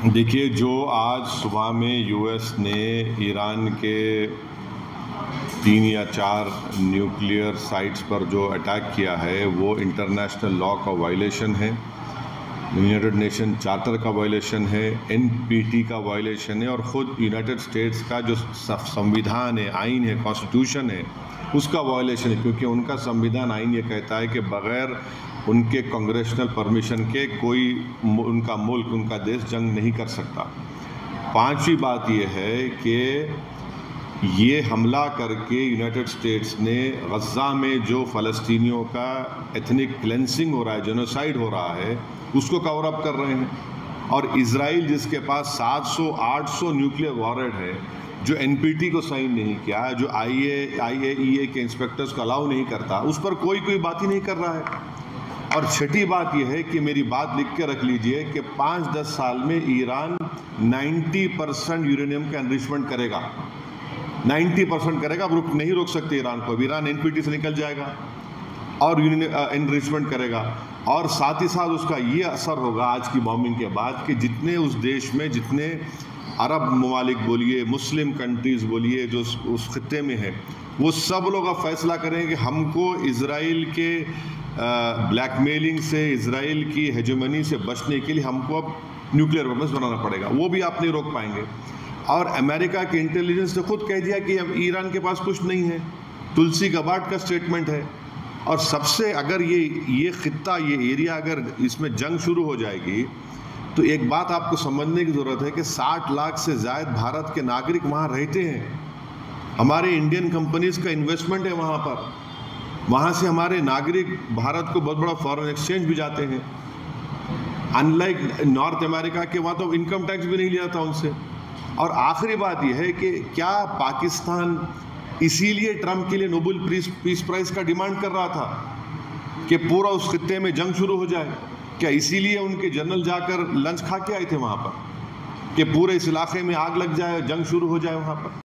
देखिए, जो आज सुबह में यूएस ने ईरान के 3 या 4 न्यूक्लियर साइट्स पर जो अटैक किया है वो इंटरनेशनल लॉ का वायलेशन है, यूनाइटेड नेशन चार्टर का वायलेशन है, एनपीटी का वायलेशन है और ख़ुद यूनाइटेड स्टेट्स का जो संविधान है, आइन है, कॉन्स्टिट्यूशन है, उसका वायलेशन है। क्योंकि उनका संविधान आइन ये कहता है कि बग़ैर उनके कांग्रेशनल परमिशन के कोई उनका मुल्क, उनका देश जंग नहीं कर सकता। पांचवी बात यह है कि ये हमला करके यूनाइटेड स्टेट्स ने गज़ा में जो फ़लस्तीनियों का एथनिक क्लेंसिंग हो रहा है, जेनोसाइड हो रहा है, उसको कवर अप कर रहे हैं। और इजराइल जिसके पास 700-800 न्यूक्लियर वॉरहेड है, जो एनपीटी को साइन नहीं किया, जो आईएईए के इंस्पेक्टर्स को अलाउ नहीं करता, उस पर कोई बात ही नहीं कर रहा है। और छठी बात यह है कि मेरी बात लिख के रख लीजिए कि 5-10 साल में ईरान 90% यूरेनियम का एनरिचमेंट करेगा, 90% करेगा। अब नहीं रोक सकते ईरान को। ईरान एनपीटी से निकल जाएगा और एनरिचमेंट करेगा। और साथ ही साथ उसका ये असर होगा आज की बॉम्बिंग के बाद कि जितने उस देश में, जितने अरब ममालिक बोलिए, मुस्लिम कंट्रीज़ बोलिए, जो उस खित्ते में है, वो सब लोग अब फैसला करेंगे कि हमको इजराइल के ब्लैकमेलिंग से, इजराइल की हेजेमनी से बचने के लिए हमको अब न्यूक्लियर वेपन्स बनाना पड़ेगा। वो भी आप नहीं रोक पाएंगे। और अमेरिका के इंटेलिजेंस ने खुद कह दिया कि अब ईरान के पास कुछ नहीं है। तुलसी गबार्ड का स्टेटमेंट है। और सबसे अगर ये खित्ता, ये एरिया, अगर इसमें जंग शुरू हो जाएगी तो एक बात आपको समझने की ज़रूरत है कि 60 लाख से ज़्यादा भारत के नागरिक वहाँ रहते हैं। हमारे इंडियन कंपनीज़ का इन्वेस्टमेंट है वहाँ पर। वहाँ से हमारे नागरिक भारत को बहुत बड़ा फॉरेन एक्सचेंज भी जाते हैं। अनलाइक नॉर्थ अमेरिका के, वहाँ तो इनकम टैक्स भी नहीं लिया था उनसे। और आखिरी बात यह है कि क्या पाकिस्तान इसीलिए ट्रंप के लिए नोबेल पीस प्राइज़ का डिमांड कर रहा था कि पूरा उस खित्ते में जंग शुरू हो जाए? क्या इसीलिए उनके जनरल जाकर लंच खा के आए थे वहाँ पर कि पूरे इस इलाके में आग लग जाए, जंग शुरू हो जाए वहाँ पर?